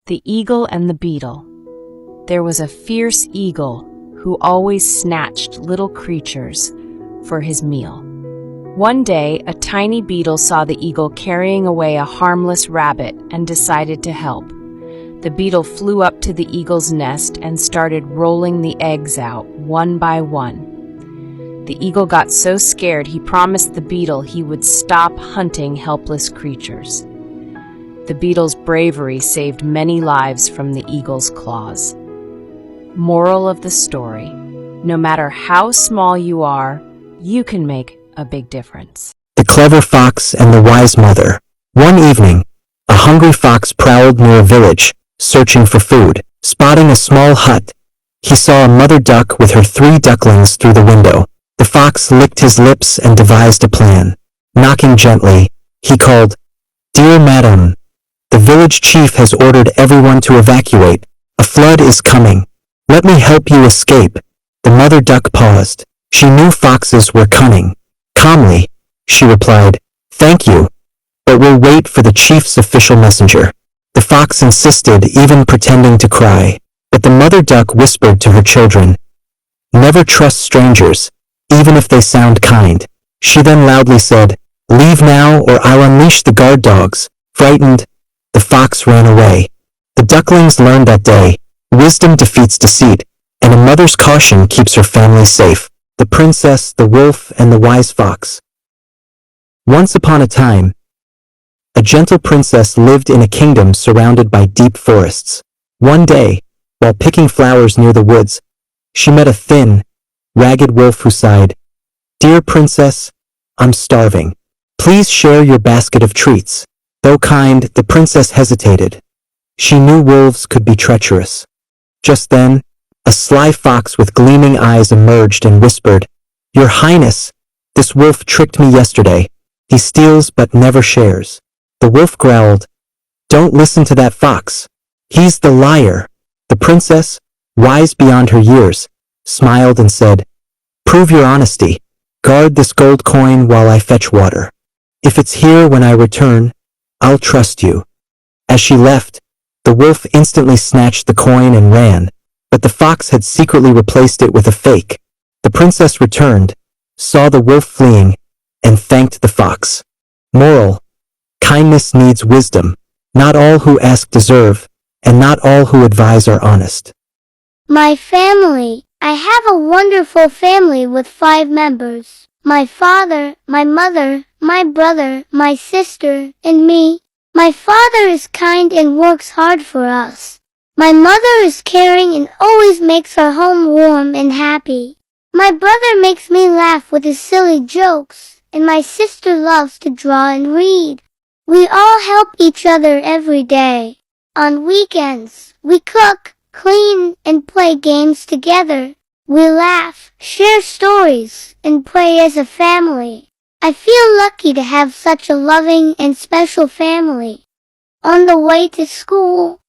The Eagle and the Beetle. There was a fierce eagle who always snatched little creatures for his meal. One day, a tiny beetle saw the eagle carrying away a harmless rabbit and decided to help. The beetle flew up to the eagle's nest and started rolling the eggs out one by one. The eagle got so scared he promised the beetle he would stop hunting helpless creatures. The beetle's bravery saved many lives from the eagle's claws. Moral of the story: no matter how small you are, you can make a big difference. The Clever Fox and the Wise Mother. One evening, a hungry fox prowled near a village, searching for food. Spotting a small hut, he saw a mother duck with her 3 ducklings through the window. The fox licked his lips and devised a plan. Knocking gently, he called, "Dear Madam, the village chief has ordered everyone to evacuate. A flood is coming. Let me help you escape." The mother duck paused. She knew foxes were cunning. Calmly, she replied, "Thank you, but we'll wait for the chief's official messenger." The fox insisted, even pretending to cry. But the mother duck whispered to her children, "Never trust strangers, even if they sound kind." She then loudly said, "Leave now or I'll unleash the guard dogs." Frightened, the fox ran away. The ducklings learned that day, wisdom defeats deceit, and a mother's caution keeps her family safe. The Princess, the Wolf, and the Wise Fox. Once upon a time, a gentle princess lived in a kingdom surrounded by deep forests. One day, while picking flowers near the woods, she met a thin, ragged wolf who sighed, "Dear princess, I'm starving. Please share your basket of treats." Though kind, the princess hesitated. She knew wolves could be treacherous. Just then, a sly fox with gleaming eyes emerged and whispered, "Your Highness, this wolf tricked me yesterday. He steals but never shares." The wolf growled, "Don't listen to that fox. He's the liar." The princess, wise beyond her years, smiled and said, "Prove your honesty. Guard this gold coin while I fetch water. If it's here when I return, I'll trust you." As she left, the wolf instantly snatched the coin and ran, but the fox had secretly replaced it with a fake. The princess returned, saw the wolf fleeing, and thanked the fox. Moral: kindness needs wisdom. Not all who ask deserve, and not all who advise are honest. My family. I have a wonderful family with 5 members. My father, my mother, my brother, my sister, and me. My father is kind and works hard for us. My mother is caring and always makes our home warm and happy. My brother makes me laugh with his silly jokes, and my sister loves to draw and read. We all help each other every day. On weekends, we cook, clean, and play games together. We laugh, share stories, and play as a family. I feel lucky to have such a loving and special family. On the way to school,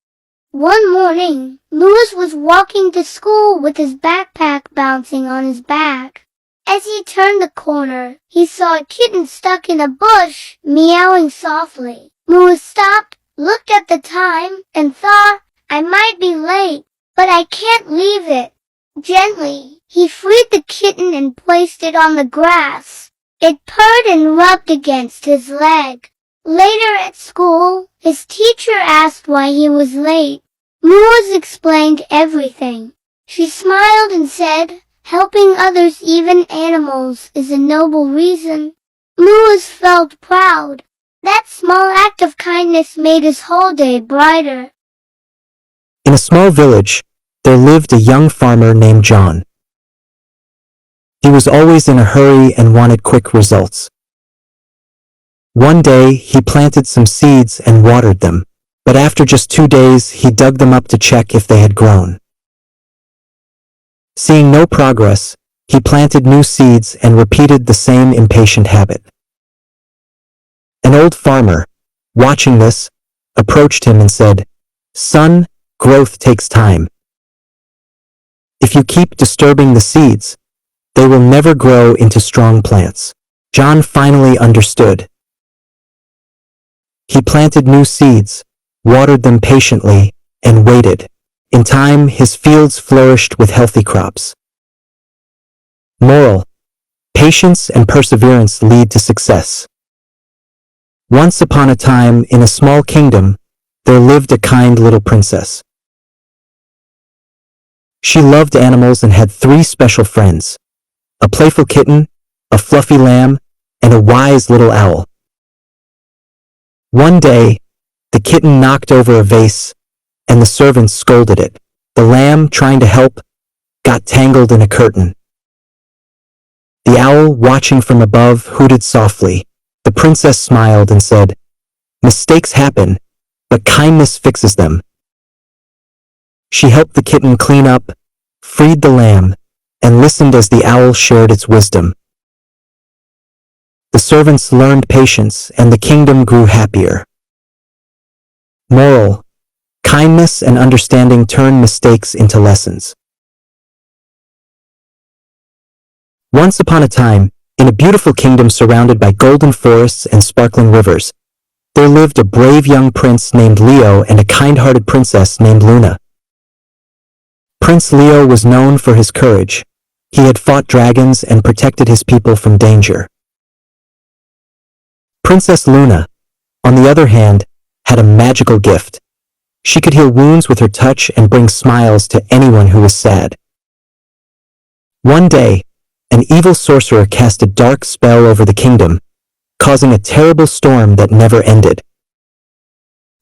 one morning, Louis was walking to school with his backpack bouncing on his back. As he turned the corner, he saw a kitten stuck in a bush, meowing softly. Louis stopped, looked at the time, and thought, "I might be late, but I can't leave it." Gently, he freed the kitten and placed it on the grass. It purred and rubbed against his leg. Later at school, his teacher asked why he was late. Louis explained everything. She smiled and said, "Helping others, even animals, is a noble reason." Louis felt proud. That small act of kindness made his whole day brighter. In a small village, there lived a young farmer named John. He was always in a hurry and wanted quick results. One day, he planted some seeds and watered them, but after just 2 days, he dug them up to check if they had grown. Seeing no progress, he planted new seeds and repeated the same impatient habit. An old farmer, watching this, approached him and said, "Son, growth takes time. If you keep disturbing the seeds, they will never grow into strong plants." John finally understood. He planted new seeds, watered them patiently, and waited. In time, his fields flourished with healthy crops. Moral: patience and perseverance lead to success. Once upon a time, in a small kingdom, there lived a kind little princess. She loved animals and had 3 special friends: a playful kitten, a fluffy lamb, and a wise little owl. One day, the kitten knocked over a vase, and the servants scolded it. The lamb, trying to help, got tangled in a curtain. The owl, watching from above, hooted softly. The princess smiled and said, "Mistakes happen, but kindness fixes them." She helped the kitten clean up, freed the lamb, and listened as the owl shared its wisdom. The servants learned patience, and the kingdom grew happier. Moral: kindness and understanding turn mistakes into lessons. Once upon a time, in a beautiful kingdom surrounded by golden forests and sparkling rivers, there lived a brave young prince named Leo and a kind-hearted princess named Luna. Prince Leo was known for his courage. He had fought dragons and protected his people from danger. Princess Luna, on the other hand, had a magical gift. She could heal wounds with her touch and bring smiles to anyone who was sad. One day, an evil sorcerer cast a dark spell over the kingdom, causing a terrible storm that never ended.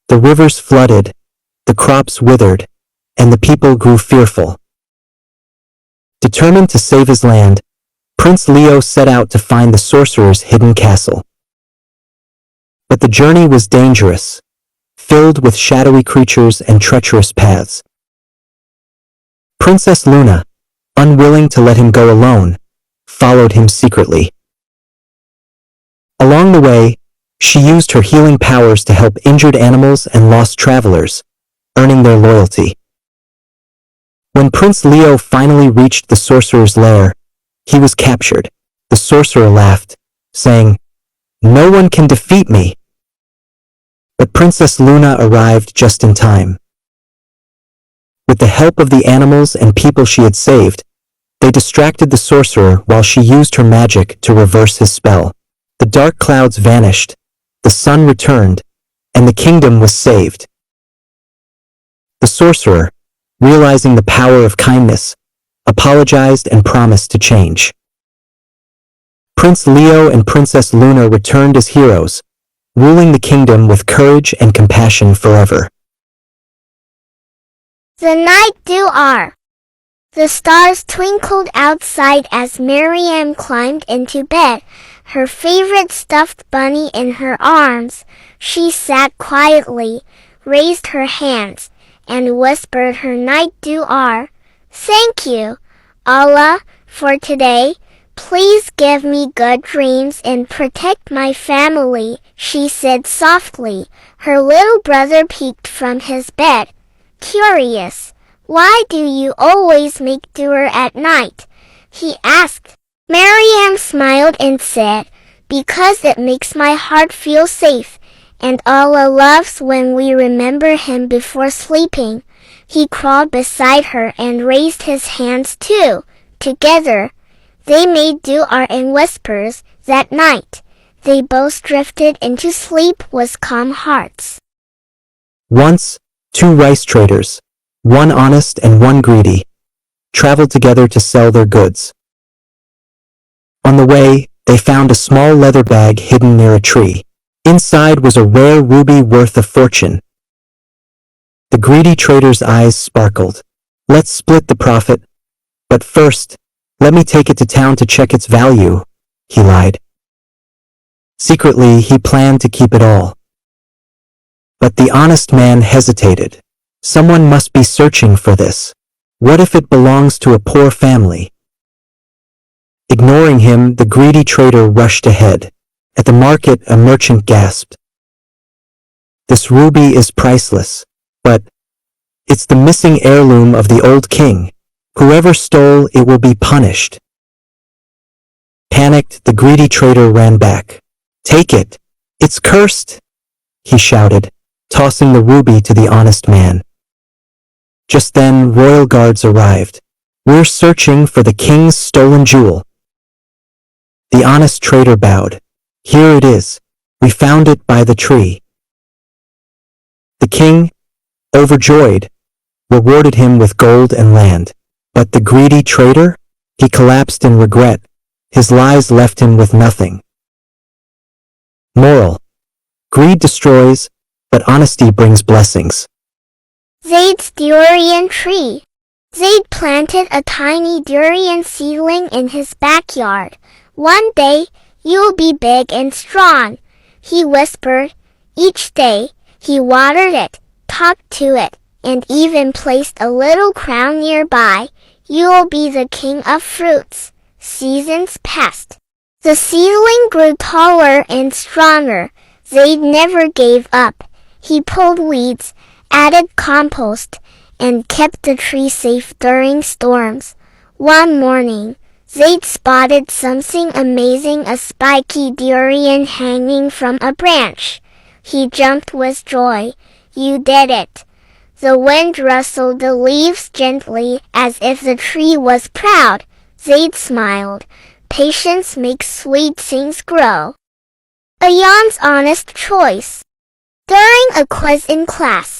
The rivers flooded, the crops withered, and the people grew fearful. Determined to save his land, Prince Leo set out to find the sorcerer's hidden castle. But the journey was dangerous, filled with shadowy creatures and treacherous paths. Princess Luna, unwilling to let him go alone, followed him secretly. Along the way, she used her healing powers to help injured animals and lost travelers, earning their loyalty. When Prince Leo finally reached the sorcerer's lair, he was captured. The sorcerer laughed, saying, "No one can defeat me." But Princess Luna arrived just in time. With the help of the animals and people she had saved, they distracted the sorcerer while she used her magic to reverse his spell. The dark clouds vanished, the sun returned, and the kingdom was saved. The sorcerer, realizing the power of kindness, apologized and promised to change. Prince Leo and Princess Luna returned as heroes, ruling the kingdom with courage and compassion forever. The night dew are. The stars twinkled outside as Miriam climbed into bed, her favorite stuffed bunny in her arms. She sat quietly, raised her hands, and whispered her night dew are. "Thank you, Allah, for today. Please give me good dreams and protect my family," she said softly. Her little brother peeked from his bed, curious. "Why do you always make dua at night?" he asked. Miriam smiled and said, "Because it makes my heart feel safe, and Allah loves when we remember Him before sleeping." He crawled beside her and raised his hands too. Together, they made dua in whispers. That night, they both drifted into sleep with calm hearts. Once, 2 rice traders, one honest and one greedy, traveled together to sell their goods. On the way, they found a small leather bag hidden near a tree. Inside was a rare ruby worth a fortune. The greedy trader's eyes sparkled. "Let's split the profit, but first, let me take it to town to check its value," he lied. Secretly, he planned to keep it all. But the honest man hesitated. Someone must be searching for this. What if it belongs to a poor family? Ignoring him, the greedy trader rushed ahead. At the market, a merchant gasped. "This ruby is priceless, but it's the missing heirloom of the old king. Whoever stole it will be punished." Panicked, the greedy trader ran back. "Take it! It's cursed!" he shouted, tossing the ruby to the honest man. Just then, royal guards arrived. "We're searching for the king's stolen jewel." The honest trader bowed. "Here it is. We found it by the tree." The king, overjoyed, rewarded him with gold and land. But the greedy trader? He collapsed in regret. His lies left him with nothing. Moral: greed destroys, but honesty brings blessings. Zaid's durian tree. Zaid planted a tiny durian seedling in his backyard. "One day, you'll be big and strong," he whispered. Each day, he watered it, talked to it, and even placed a little crown nearby. "You'll be the king of fruits." Seasons passed. The seedling grew taller and stronger. Zaid never gave up. He pulled weeds, added compost, and kept the tree safe during storms. One morning, Zaid spotted something amazing, a spiky durian hanging from a branch. He jumped with joy. "You did it." The wind rustled the leaves gently as if the tree was proud. Zaid smiled. Patience makes sweet things grow. Ayan's honest choice. During a quiz in class,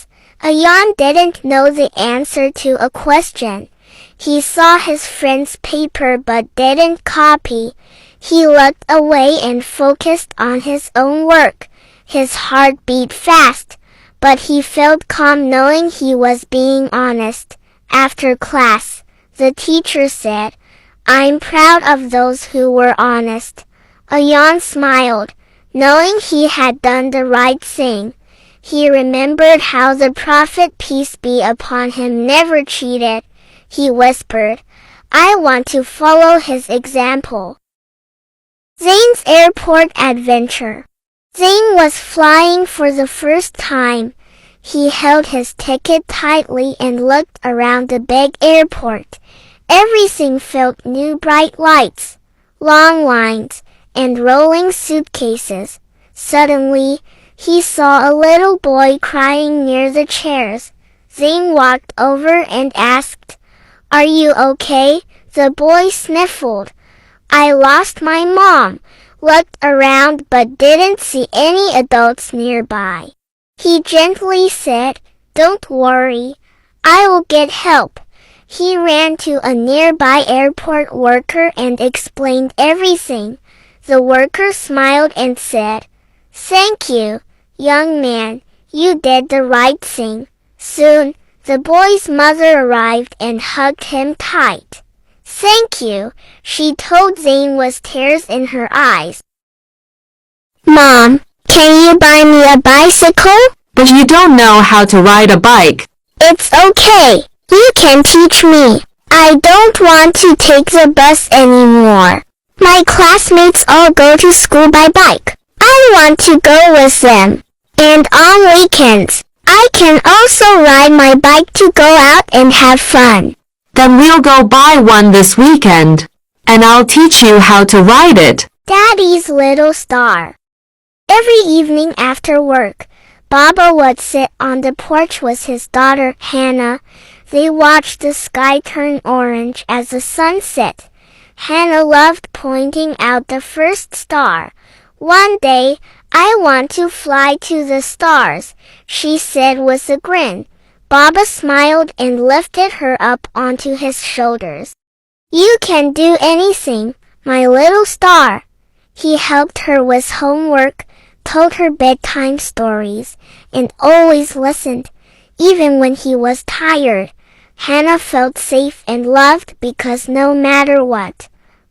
Ayan didn't know the answer to a question. He saw his friend's paper but didn't copy. He looked away and focused on his own work. His heart beat fast, but he felt calm knowing he was being honest. After class, the teacher said, "I'm proud of those who were honest." Ayan smiled, knowing he had done the right thing. He remembered how the Prophet, peace be upon him, never cheated. He whispered, "I want to follow his example." Zane's airport adventure. Zane was flying for the first time. He held his ticket tightly and looked around the big airport. Everything felt new: bright lights, long lines, and rolling suitcases. Suddenly, he saw a little boy crying near the chairs. Zane walked over and asked, "Are you okay?" The boy sniffled. "I lost my mom," looked around but didn't see any adults nearby. He gently said, "Don't worry, I will get help." He ran to a nearby airport worker and explained everything. The worker smiled and said, "Thank you, young man, you did the right thing." Soon, the boy's mother arrived and hugged him tight. "Thank you," she told Zane with tears in her eyes. "Mom, can you buy me a bicycle?" But you don't know how to ride a bike. "It's okay. You can teach me. I don't want to take the bus anymore. My classmates all go to school by bike. I want to go with them. And on weekends, I can also ride my bike to go out and have fun." Then we'll go buy one this weekend, and I'll teach you how to ride it. Daddy's little star. Every evening after work, Baba would sit on the porch with his daughter Hannah. They watched the sky turn orange as the sun set. Hannah loved pointing out the first star. One day, "I want to fly to the stars," she said with a grin. Baba smiled and lifted her up onto his shoulders. "You can do anything, my little star." He helped her with homework, told her bedtime stories, and always listened, even when he was tired. Hannah felt safe and loved because no matter what,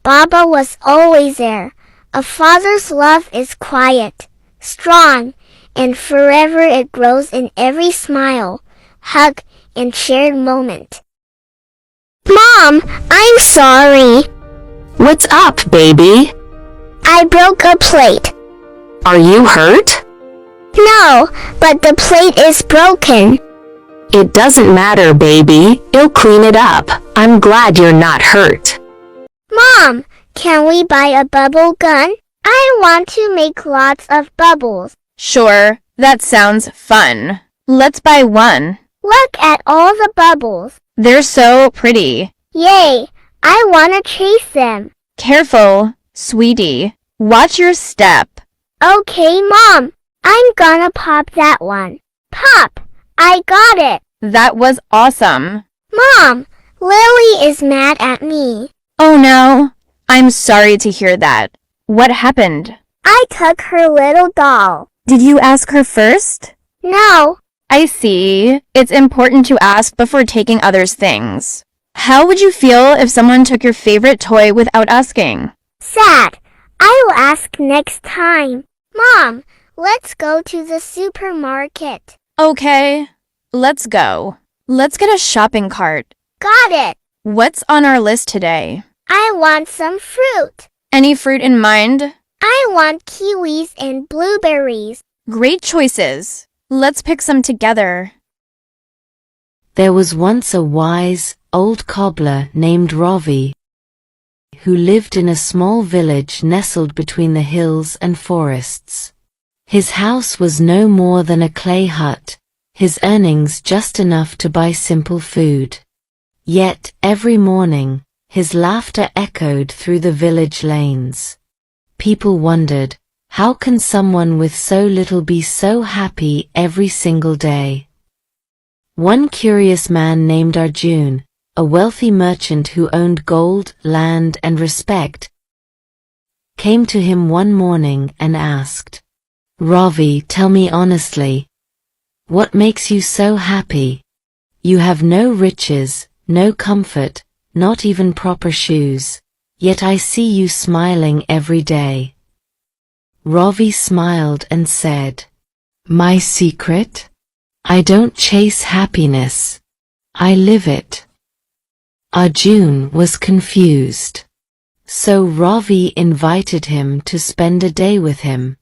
Baba was always there. A father's love is quiet, strong, and forever. It grows in every smile, hug, and shared moment. "Mom, I'm sorry." What's up, baby? "I broke a plate." Are you hurt? "No, but the plate is broken." It doesn't matter, baby. You'll clean it up. I'm glad you're not hurt. "Mom, can we buy a bubble gun? I want to make lots of bubbles." Sure, that sounds fun. Let's buy one. Look at all the bubbles. They're so pretty. Yay! I wanna chase them. Careful, sweetie. Watch your step. Okay, Mom. I'm gonna pop that one. Pop! I got it. That was awesome. Mom, Lily is mad at me. Oh no. I'm sorry to hear that. What happened? I took her little doll. Did you ask her first? No. I see. It's important to ask before taking others' things. How would you feel if someone took your favorite toy without asking? Sad. I will ask next time. Mom, let's go to the supermarket. Okay, let's go. Let's get a shopping cart. Got it. What's on our list today? I want some fruit. Any fruit in mind? I want kiwis and blueberries. Great choices. Let's pick some together. There was once a wise, old cobbler named Ravi, who lived in a small village nestled between the hills and forests. His house was no more than a clay hut, his earnings just enough to buy simple food. Yet, every morning, his laughter echoed through the village lanes. People wondered, how can someone with so little be so happy every single day? One curious man named Arjun, a wealthy merchant who owned gold, land, and respect, came to him one morning and asked, Ravi, tell me honestly, what makes you so happy? You have no riches, no comfort, not even proper shoes, yet I see you smiling every day. Ravi smiled and said, My secret? I don't chase happiness. I live it. Arjun was confused. So Ravi invited him to spend a day with him.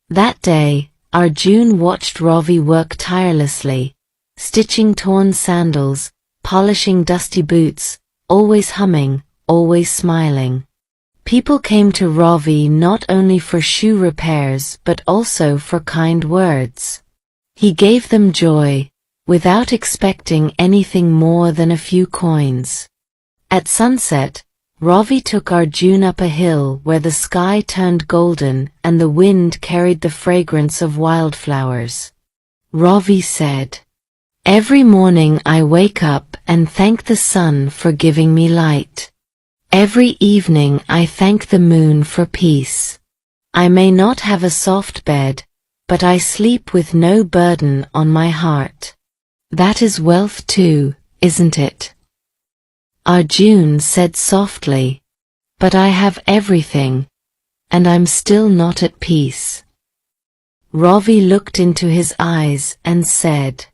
That day, Arjun watched Ravi work tirelessly, stitching torn sandals, polishing dusty boots, always humming, always smiling. People came to Ravi not only for shoe repairs but also for kind words. He gave them joy, without expecting anything more than a few coins. At sunset, Ravi took Arjun up a hill where the sky turned golden and the wind carried the fragrance of wildflowers. Ravi said, Every morning I wake up and thank the sun for giving me light. Every evening I thank the moon for peace. I may not have a soft bed, but I sleep with no burden on my heart. That is wealth too, isn't it? Arjun said softly, But I have everything, and I'm still not at peace. Ravi looked into his eyes and said,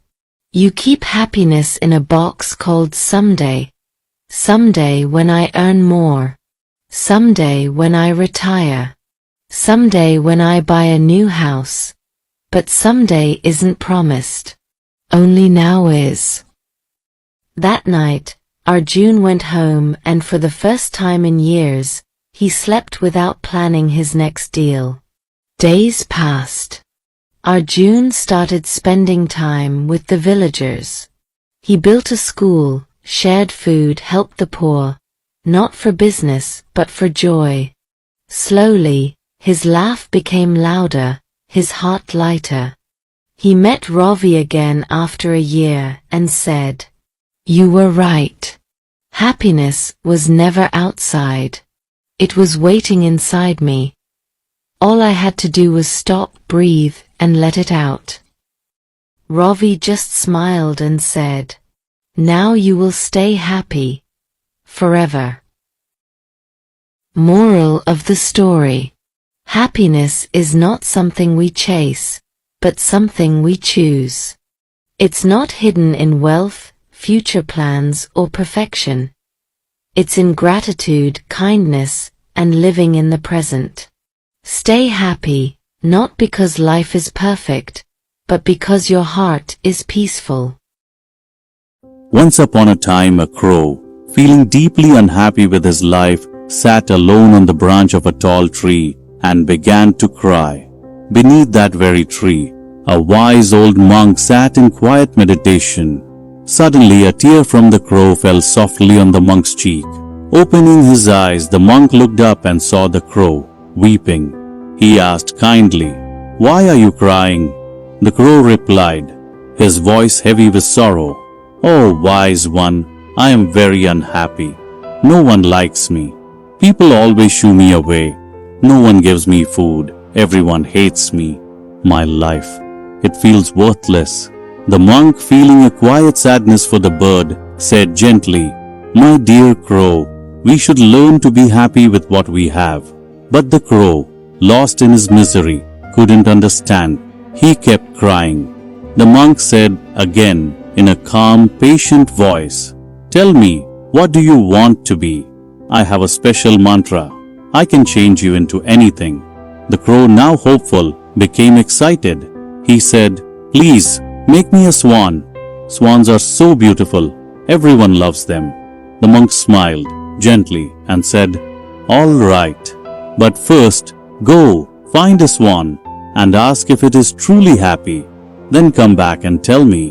You keep happiness in a box called someday. Someday when I earn more. Someday when I retire. Someday when I buy a new house. But someday isn't promised. Only now is. That night, Arjun went home and for the first time in years, he slept without planning his next deal. Days passed. Arjun started spending time with the villagers. He built a school, shared food, helped the poor, not for business but for joy. Slowly, his laugh became louder, his heart lighter. He met Ravi again after a year and said, You were right. Happiness was never outside. It was waiting inside me. All I had to do was stop, breathe, and let it out. Ravi just smiled and said, Now you will stay happy. Forever. Moral of the story. Happiness is not something we chase, but something we choose. It's not hidden in wealth, future plans, or perfection. It's in gratitude, kindness, and living in the present. Stay happy, not because life is perfect, but because your heart is peaceful. Once upon a time, a crow, feeling deeply unhappy with his life, sat alone on the branch of a tall tree and began to cry. Beneath that very tree, a wise old monk sat in quiet meditation. Suddenly a tear from the crow fell softly on the monk's cheek. Opening his eyes, the monk looked up and saw the crow, weeping. He asked kindly, "Why are you crying?" The crow replied, his voice heavy with sorrow, "Oh, wise one, I am very unhappy. No one likes me. People always shoo me away. No one gives me food. Everyone hates me. My life, it feels worthless." The monk, feeling a quiet sadness for the bird, said gently, "My dear crow, we should learn to be happy with what we have." But the crow, lost in his misery, couldn't understand. He kept crying. The monk said again in a calm, patient voice, "Tell me, what do you want to be? I have a special mantra. I can change you into anything." The crow, now hopeful, became excited. He said, "Please, make me a swan. Swans are so beautiful. Everyone loves them." The monk smiled gently and said, "All right, but first, go, find a swan and ask if it is truly happy. Then come back and tell me."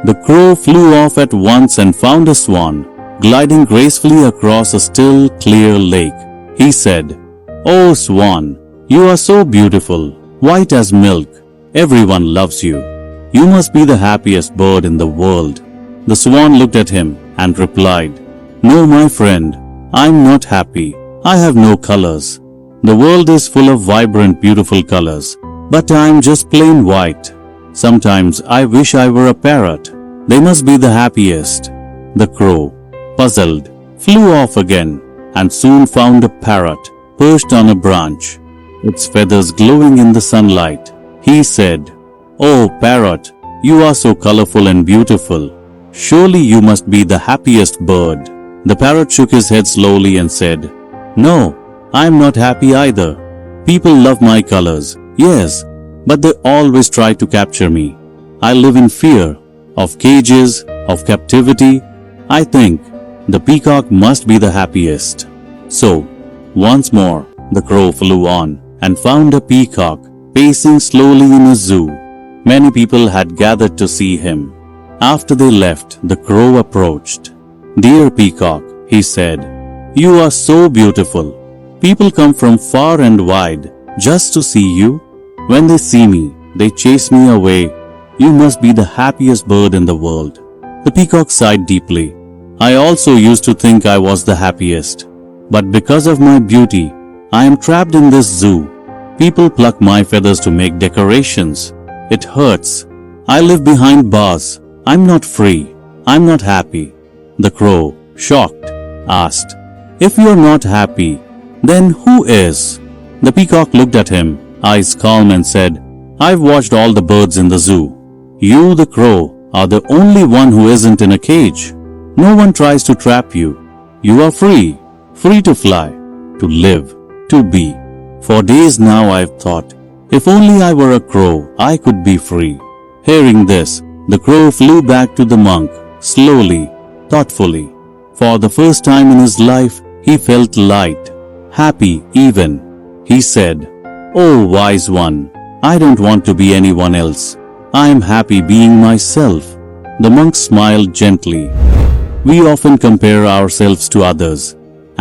The crow flew off at once and found a swan, gliding gracefully across a still, clear lake. He said, "Oh swan, you are so beautiful, white as milk. Everyone loves you. You must be the happiest bird in the world." The swan looked at him and replied, "No, my friend, I'm not happy. I have no colors. The world is full of vibrant, beautiful colors, but I'm just plain white. Sometimes I wish I were a parrot. They must be the happiest." The crow, puzzled, flew off again and soon found a parrot perched on a branch, its feathers glowing in the sunlight. He said, "Oh parrot, you are so colorful and beautiful. Surely you must be the happiest bird." The parrot shook his head slowly and said, "No, I am not happy either. People love my colors, yes, but they always try to capture me. I live in fear of cages, of captivity. I think the peacock must be the happiest." So, once more, the crow flew on and found a peacock pacing slowly in a zoo. Many people had gathered to see him. After they left, the crow approached. "Dear peacock," he said, "you are so beautiful. People come from far and wide just to see you. When they see me, they chase me away. You must be the happiest bird in the world." The peacock sighed deeply. "I also used to think I was the happiest. But because of my beauty, I am trapped in this zoo. People pluck my feathers to make decorations. It hurts. I live behind bars. I'm not free. I'm not happy." The crow, shocked, asked, "If you're not happy, then who is?" The peacock looked at him, eyes calm, and said, "I've watched all the birds in the zoo. You, the crow, are the only one who isn't in a cage. No one tries to trap you. You are free, free to fly, to live, to be. For days now I've thought, if only I were a crow, I could be free." Hearing this, the crow flew back to the monk, slowly, thoughtfully. For the first time in his life, he felt light, happy even. He said, "Oh wise one, I don't want to be anyone else. I am happy being myself." The monk smiled gently. We often compare ourselves to others,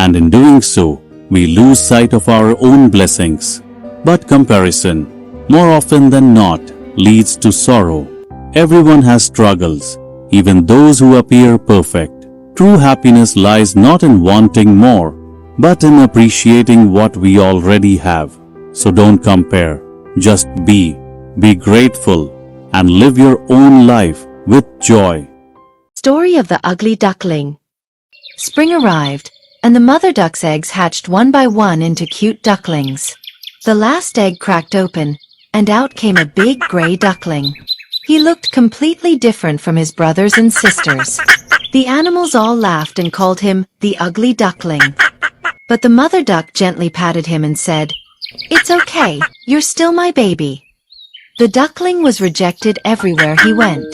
and in doing so, we lose sight of our own blessings. But comparison, more often than not, leads to sorrow. Everyone has struggles, even those who appear perfect. True happiness lies not in wanting more, but in appreciating what we already have. So don't compare, just be grateful, and live your own life with joy. Story of the Ugly Duckling. Spring arrived, and the mother duck's eggs hatched one by one into cute ducklings. The last egg cracked open, and out came a big gray duckling. He looked completely different from his brothers and sisters. The animals all laughed and called him the Ugly Duckling. But the mother duck gently patted him and said, "It's okay, you're still my baby." The duckling was rejected everywhere he went.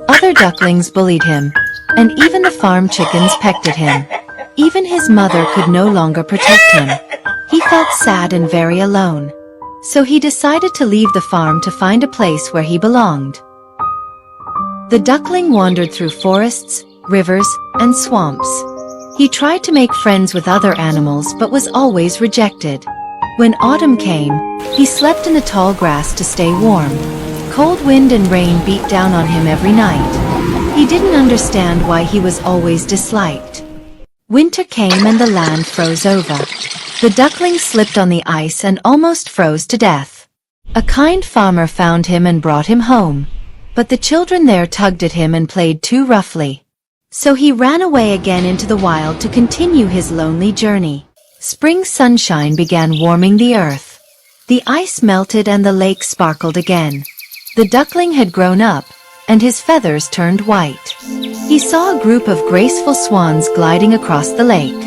Other ducklings bullied him, and even the farm chickens pecked at him. Even his mother could no longer protect him. He felt sad and very alone. So he decided to leave the farm to find a place where he belonged. The duckling wandered through forests, rivers, and swamps. He tried to make friends with other animals but was always rejected. When autumn came, he slept in the tall grass to stay warm. Cold wind and rain beat down on him every night. He didn't understand why he was always disliked. Winter came and the land froze over. The duckling slipped on the ice and almost froze to death. A kind farmer found him and brought him home. But the children there tugged at him and played too roughly. So he ran away again into the wild to continue his lonely journey. Spring sunshine began warming the earth. The ice melted and the lake sparkled again. The duckling had grown up, and his feathers turned white. He saw a group of graceful swans gliding across the lake.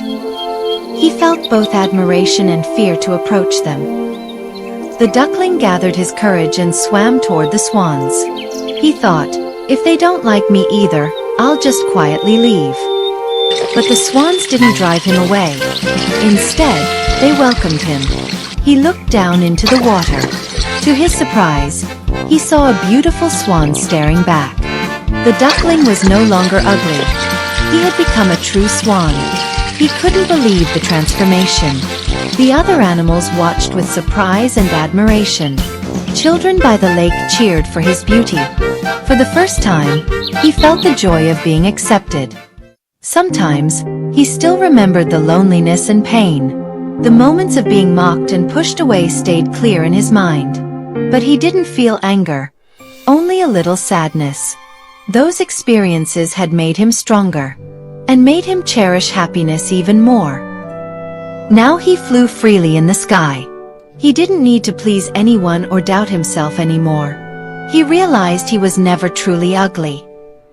He felt both admiration and fear to approach them. The duckling gathered his courage and swam toward the swans. He thought, if they don't like me either, I'll just quietly leave. But the swans didn't drive him away. Instead, they welcomed him. He looked down into the water. To his surprise, he saw a beautiful swan staring back. The duckling was no longer ugly. He had become a true swan. He couldn't believe the transformation. The other animals watched with surprise and admiration. Children by the lake cheered for his beauty. For the first time, he felt the joy of being accepted. Sometimes, he still remembered the loneliness and pain. The moments of being mocked and pushed away stayed clear in his mind. But he didn't feel anger, only a little sadness. Those experiences had made him stronger, and made him cherish happiness even more. Now he flew freely in the sky. He didn't need to please anyone or doubt himself anymore. He realized he was never truly ugly.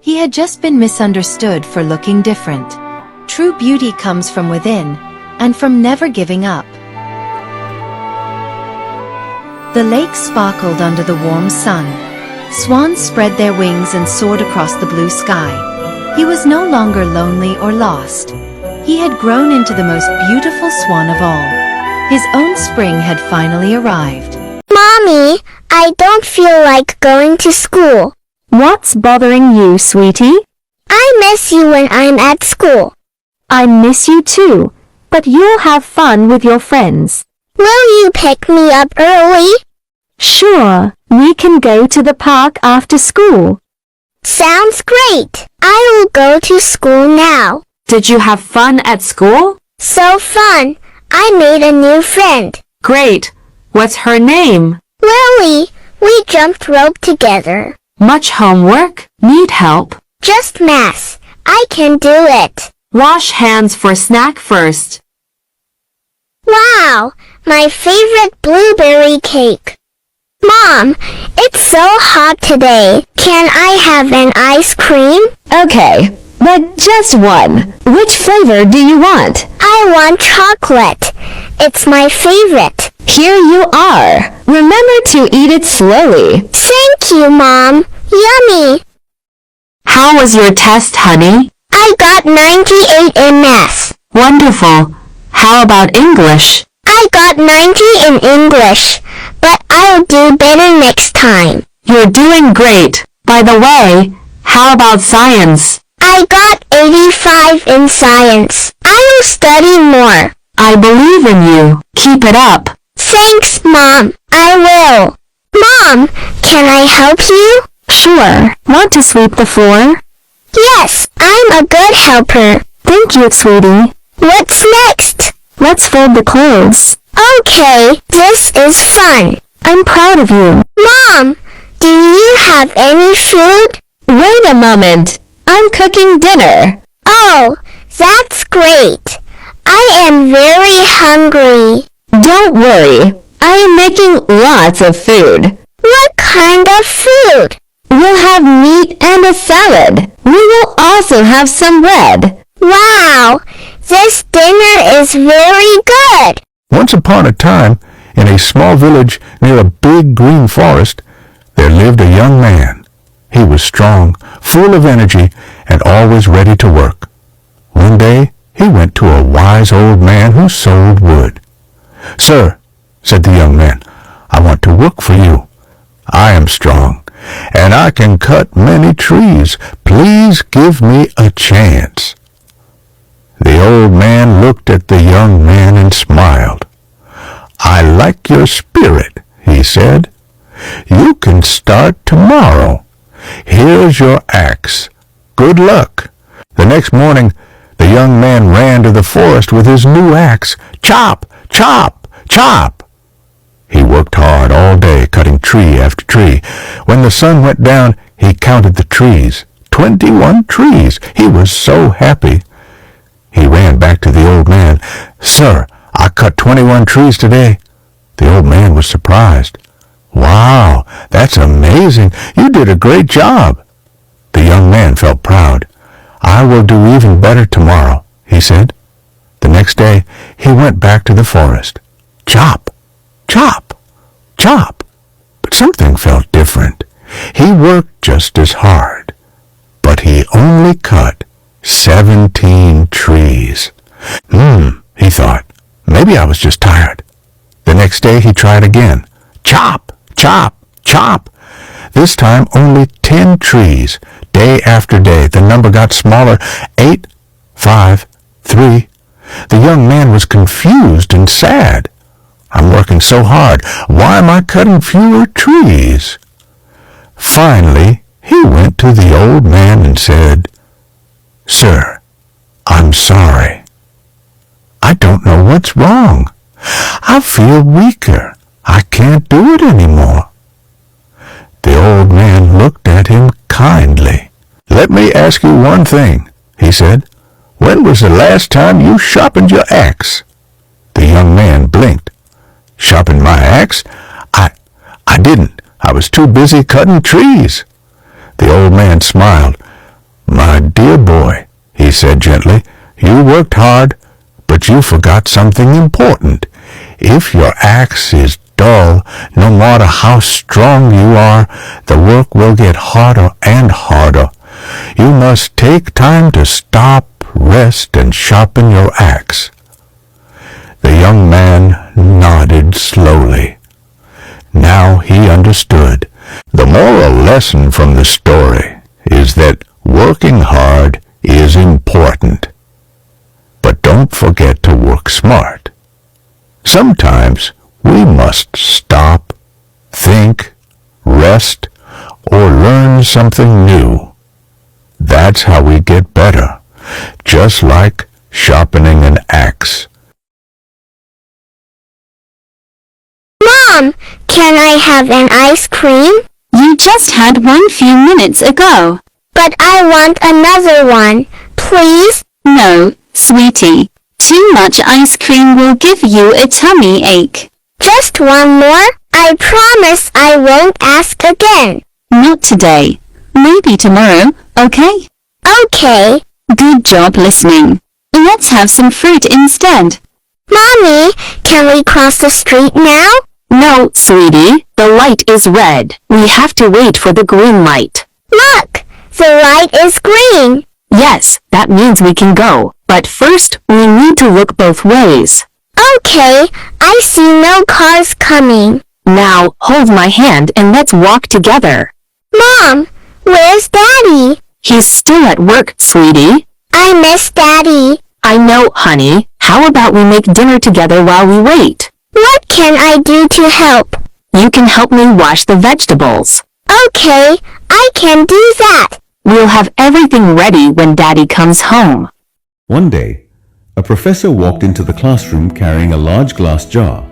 He had just been misunderstood for looking different. True beauty comes from within, and from never giving up. The lake sparkled under the warm sun. Swans spread their wings and soared across the blue sky. He was no longer lonely or lost. He had grown into the most beautiful swan of all. His own spring had finally arrived. Mommy, I don't feel like going to school. What's bothering you, sweetie? I miss you when I'm at school. I miss you too, but you'll have fun with your friends. Will you pick me up early? Sure, we can go to the park after school. Sounds great. I will go to school now. Did you have fun at school? So fun. I made a new friend. Great. What's her name? Lily. We jumped rope together. Much homework? Need help? Just math. I can do it. Wash hands for snack first. Wow, my favorite blueberry cake. Mom, it's so hot today. Can I have an ice cream? Okay, but just one. Which flavor do you want? I want chocolate. It's my favorite. Here you are. Remember to eat it slowly. Thank you, Mom. Yummy. How was your test, honey? I got 98 in math. Wonderful. How about English? I got 90 in English, but I'll do better next time. You're doing great. By the way, how about science? I got 85 in science. I will study more. I believe in you. Keep it up. Thanks, Mom. I will. Mom, can I help you? Sure. Want to sweep the floor? Yes, I'm a good helper. Thank you, sweetie. What's next? Let's fold the clothes. Okay, this is fun. I'm proud of you. Mom, do you have any food? Wait a moment. I'm cooking dinner. Oh, that's great. I am very hungry. Don't worry. I am making lots of food. What kind of food? We'll have meat and a salad. We will also have some bread. Wow, this dinner is very good. Once upon a time, in a small village near a big green forest, there lived a young man. He was strong, full of energy, and always ready to work. One day, he went to a wise old man who sold wood. "Sir," said the young man, "I want to work for you. I am strong, and I can cut many trees. Please give me a chance." The old man looked at the young man and smiled. "I like your spirit," he said. "You can start tomorrow. Here's your axe. Good luck." The next morning, the young man ran to the forest with his new axe. Chop, chop, chop. He worked hard all day, cutting tree after tree. When the sun went down, he counted the trees. 21 trees. He was so happy. He ran back to the old man. "Sir, I cut 21 trees today." The old man was surprised. "Wow, that's amazing. You did a great job." The young man felt proud. "I will do even better tomorrow," he said. The next day, he went back to the forest. Chop, chop, chop. But something felt different. He worked just as hard, but he only cut 17 trees. He thought, maybe I was just tired. The next day he tried again. Chop, chop, chop. This time only 10 trees. Day after day, the number got smaller. 8, 5, 3. The young man was confused and sad. "I'm working so hard. Why am I cutting fewer trees?" Finally, he went to the old man and said, "Sir, I'm sorry. I don't know what's wrong. I feel weaker. I can't do it anymore." The old man looked at him kindly. "Let me ask you one thing," he said. "When was the last time you sharpened your axe?" The young man blinked. "Sharpened my axe? I didn't. I was too busy cutting trees." The old man smiled. "My dear boy," he said gently, "you worked hard, but you forgot something important. If your axe is dull, no matter how strong you are, the work will get harder and harder. You must take time to stop, rest, and sharpen your axe." The young man nodded slowly. Now he understood. The moral lesson from the story is that working hard is important. But don't forget to work smart. Sometimes we must stop, think, rest, or learn something new. That's how we get better, just like sharpening an axe. Mom, can I have an ice cream? You just had one few minutes ago. But I want another one, please. No, sweetie. Too much ice cream will give you a tummy ache. Just one more? I promise I won't ask again. Not today. Maybe tomorrow, okay? Okay. Good job listening. Let's have some fruit instead. Mommy, can we cross the street now? No, sweetie. The light is red. We have to wait for the green light. Look, the light is green. Yes, that means we can go. But first, we need to look both ways. Okay, I see no cars coming. Now, hold my hand and let's walk together. Mom, where's Daddy? He's still at work, sweetie. I miss Daddy. I know, honey. How about we make dinner together while we wait? What can I do to help? You can help me wash the vegetables. Okay, I can do that. We'll have everything ready when Daddy comes home. One day, a professor walked into the classroom carrying a large glass jar.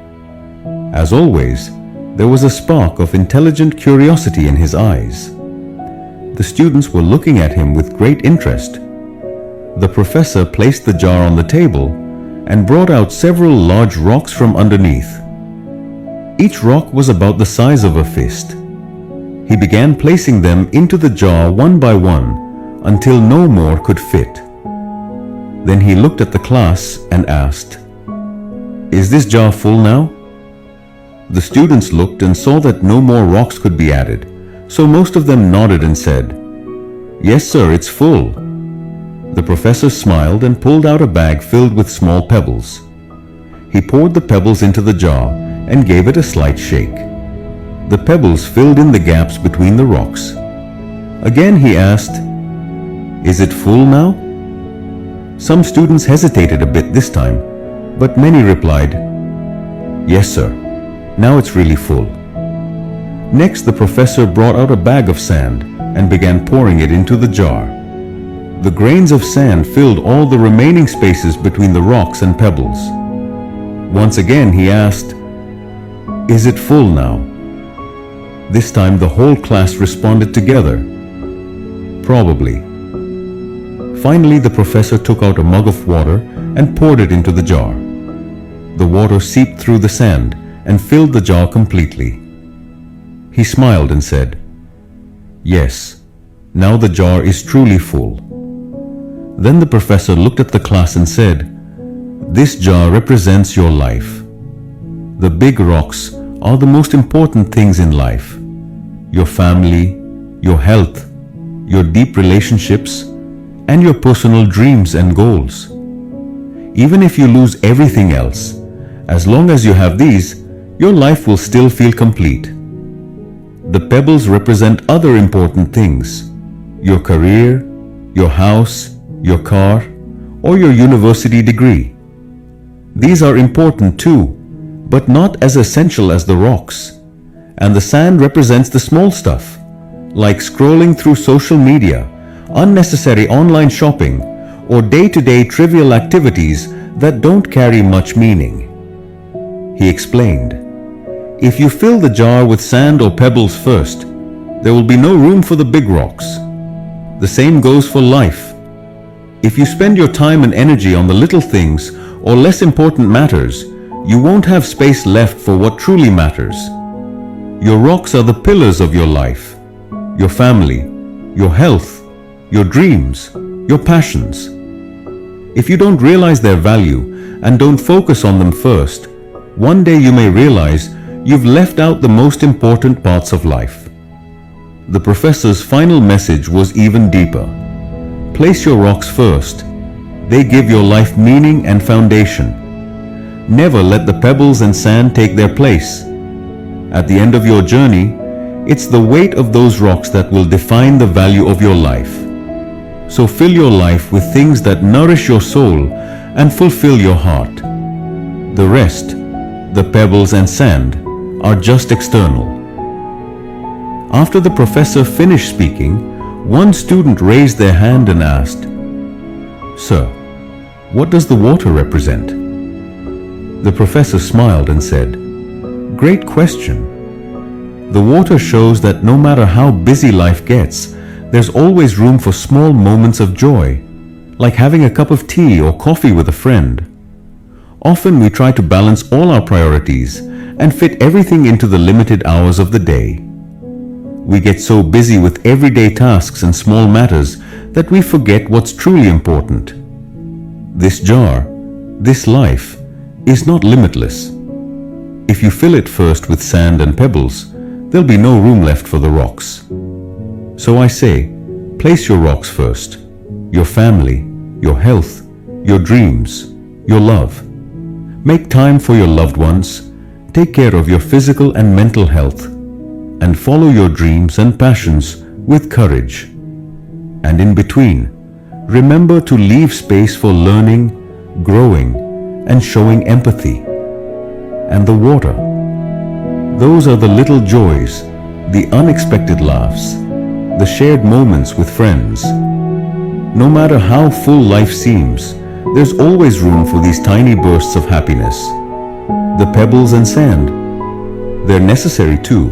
As always, there was a spark of intelligent curiosity in his eyes. The students were looking at him with great interest. The professor placed the jar on the table and brought out several large rocks from underneath. Each rock was about the size of a fist. He began placing them into the jar one by one until no more could fit. Then he looked at the class and asked, "Is this jar full now?" The students looked and saw that no more rocks could be added, so most of them nodded and said, "Yes, sir, it's full." The professor smiled and pulled out a bag filled with small pebbles. He poured the pebbles into the jar and gave it a slight shake. The pebbles filled in the gaps between the rocks. Again he asked, "Is it full now?" Some students hesitated a bit this time, but many replied, "Yes, sir. Now it's really full." Next, the professor brought out a bag of sand and began pouring it into the jar. The grains of sand filled all the remaining spaces between the rocks and pebbles. Once again he asked, "Is it full now?" This time the whole class responded together, "Probably." Finally, the professor took out a mug of water and poured it into the jar. The water seeped through the sand and filled the jar completely. He smiled and said, "Yes, now the jar is truly full." Then the professor looked at the class and said, "This jar represents your life. The big rocks are the most important things in life. Your family, your health, your deep relationships, and your personal dreams and goals. Even if you lose everything else, as long as you have these, your life will still feel complete. The pebbles represent other important things: your career, your house, your car, or your university degree. These are important too, but not as essential as the rocks. And the sand represents the small stuff, like scrolling through social media, unnecessary online shopping, or day-to-day trivial activities that don't carry much meaning." He explained, "If you fill the jar with sand or pebbles first, there will be no room for the big rocks. The same goes for life. If you spend your time and energy on the little things or less important matters, you won't have space left for what truly matters. Your rocks are the pillars of your life, your family, your health, your dreams, your passions. If you don't realize their value and don't focus on them first, one day you may realize you've left out the most important parts of life." The professor's final message was even deeper. Place your rocks first. They give your life meaning and foundation. Never let the pebbles and sand take their place. At the end of your journey, it's the weight of those rocks that will define the value of your life. So fill your life with things that nourish your soul and fulfill your heart. The rest, the pebbles and sand, are just external. After the professor finished speaking, one student raised their hand and asked, "Sir, what does the water represent?" The professor smiled and said, "Great question. The water shows that no matter how busy life gets, there's always room for small moments of joy, like having a cup of tea or coffee with a friend. Often we try to balance all our priorities and fit everything into the limited hours of the day. We get so busy with everyday tasks and small matters that we forget what's truly important. This jar, this life, is not limitless. If you fill it first with sand and pebbles, there'll be no room left for the rocks. So I say, place your rocks first, your family, your health, your dreams, your love. Make time for your loved ones, take care of your physical and mental health, and follow your dreams and passions with courage. And in between, remember to leave space for learning, growing, and showing empathy. And the water. Those are the little joys, the unexpected laughs, the shared moments with friends. No matter how full life seems, there's always room for these tiny bursts of happiness. The pebbles and sand. They're necessary too,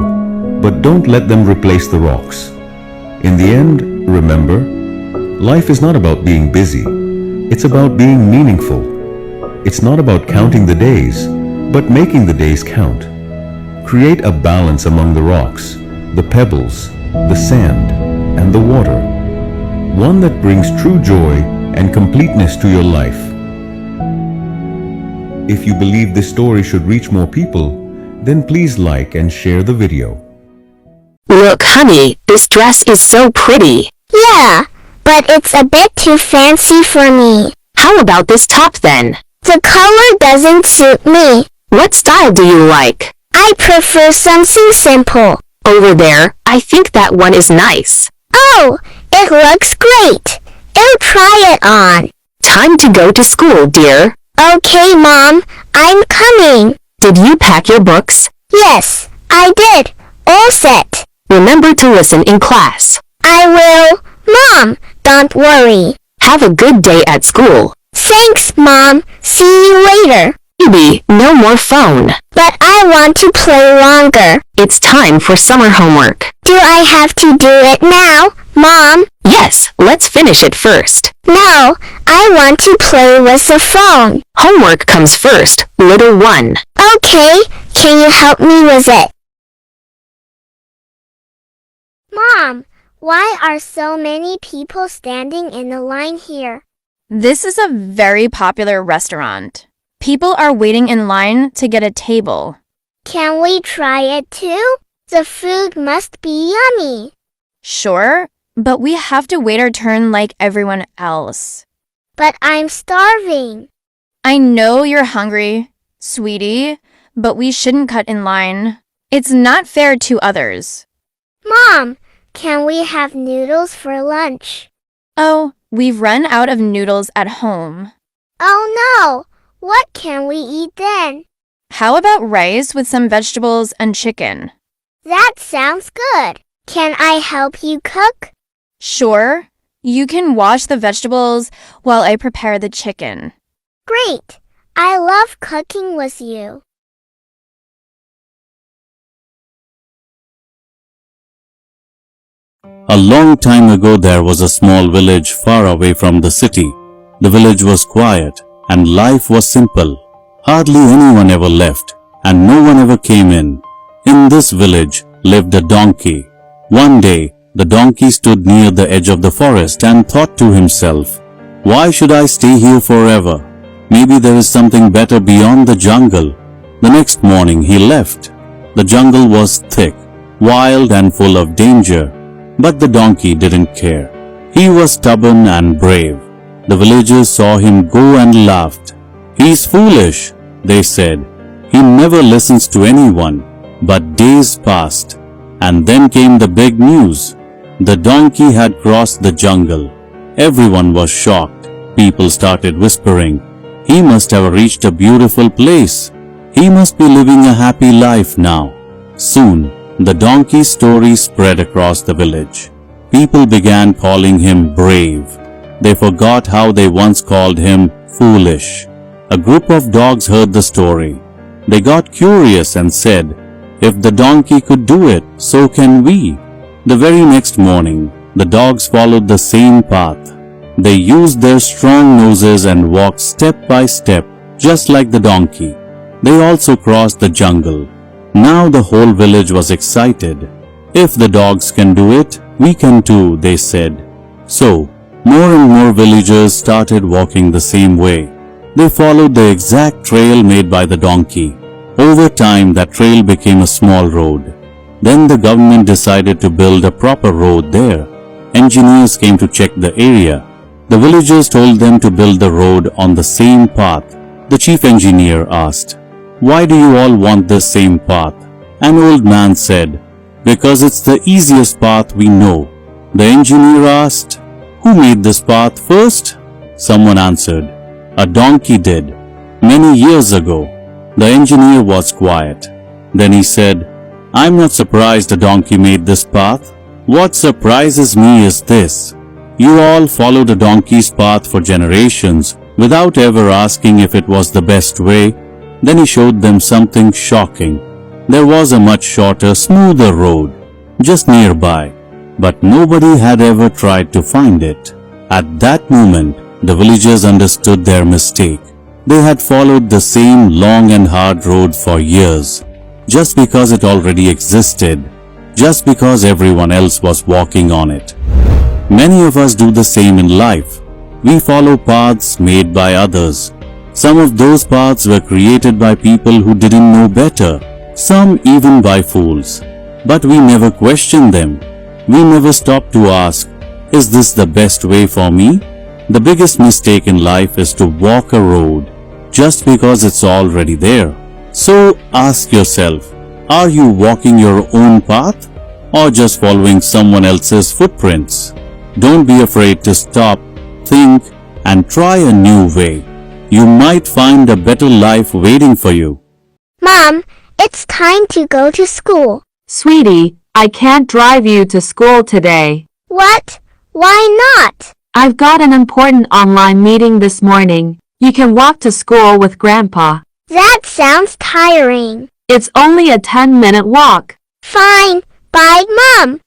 but don't let them replace the rocks. In the end, remember, life is not about being busy. It's about being meaningful. It's not about counting the days, but making the days count. Create a balance among the rocks, the pebbles, the sand, and the water. One that brings true joy and completeness to your life. If you believe this story should reach more people, then please like and share the video. Look, honey, this dress is so pretty. Yeah, but it's a bit too fancy for me. How about this top then? The color doesn't suit me. What style do you like? I prefer something simple. Over there, I think that one is nice. Oh, it looks great. I'll try it on. Time to go to school, dear. Okay, Mom, I'm coming. Did you pack your books? Yes, I did. All set. Remember to listen in class. I will. Mom, don't worry. Have a good day at school. Thanks, Mom. See you later. Baby, no more phone. But I want to play longer. It's time for summer homework. Do I have to do it now, Mom? Yes, let's finish it first. No, I want to play with the phone. Homework comes first, little one. Okay, can you help me with it? Mom, why are so many people standing in the line here? This is a very popular restaurant. People are waiting in line to get a table. Can we try it too? The food must be yummy. Sure, but we have to wait our turn like everyone else. But I'm starving. I know you're hungry, sweetie, but we shouldn't cut in line. It's not fair to others. Mom, can we have noodles for lunch? Oh, we've run out of noodles at home. Oh no! What can we eat then? How about rice with some vegetables and chicken? That sounds good. Can I help you cook? Sure. You can wash the vegetables while I prepare the chicken. Great. I love cooking with you. A long time ago there was a small village far away from the city. The village was quiet and life was simple. Hardly anyone ever left and no one ever came in. In this village lived a donkey. One day, the donkey stood near the edge of the forest and thought to himself, "Why should I stay here forever? Maybe there is something better beyond the jungle." The next morning he left. The jungle was thick, wild and full of danger, but the donkey didn't care. He was stubborn and brave. The villagers saw him go and laughed. "He's foolish," they said. "He never listens to anyone." But days passed, and then came the big news. The donkey had crossed the jungle. Everyone was shocked. People started whispering, "He must have reached a beautiful place. He must be living a happy life now." Soon, the donkey's story spread across the village. People began calling him brave. They forgot how they once called him foolish. A group of dogs heard the story. They got curious and said, "If the donkey could do it, so can we." The very next morning, the dogs followed the same path. They used their strong noses and walked step by step, just like the donkey. They also crossed the jungle. Now the whole village was excited. "If the dogs can do it, we can too," they said. So, more and more villagers started walking the same way. They followed the exact trail made by the donkey. Over time, that trail became a small road. Then the government decided to build a proper road there. Engineers came to check the area. The villagers told them to build the road on the same path. The chief engineer asked, "Why do you all want the same path?" An old man said, "Because it's the easiest path we know." The engineer asked, "Who made this path first?" Someone answered, "A donkey did, many years ago." The engineer was quiet. Then he said, "I'm not surprised a donkey made this path. What surprises me is this. You all followed a donkey's path for generations without ever asking if it was the best way." Then he showed them something shocking. There was a much shorter, smoother road just nearby, but nobody had ever tried to find it. At that moment, the villagers understood their mistake. They had followed the same long and hard road for years, just because it already existed, just because everyone else was walking on it. Many of us do the same in life. We follow paths made by others. Some of those paths were created by people who didn't know better, some even by fools. But we never question them. We never stop to ask, "Is this the best way for me?" The biggest mistake in life is to walk a road just because it's already there. So ask yourself, Are you walking your own path or just following someone else's footprints? Don't be afraid to stop, think, and try a new way. You might find a better life waiting for you. Mom, it's time to go to school. Sweetie, I can't drive you to school today. What? Why not? I've got an important online meeting this morning. You can walk to school with Grandpa. That sounds tiring. It's only a 10-minute walk. Fine. Bye, Mom.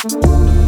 Thank you.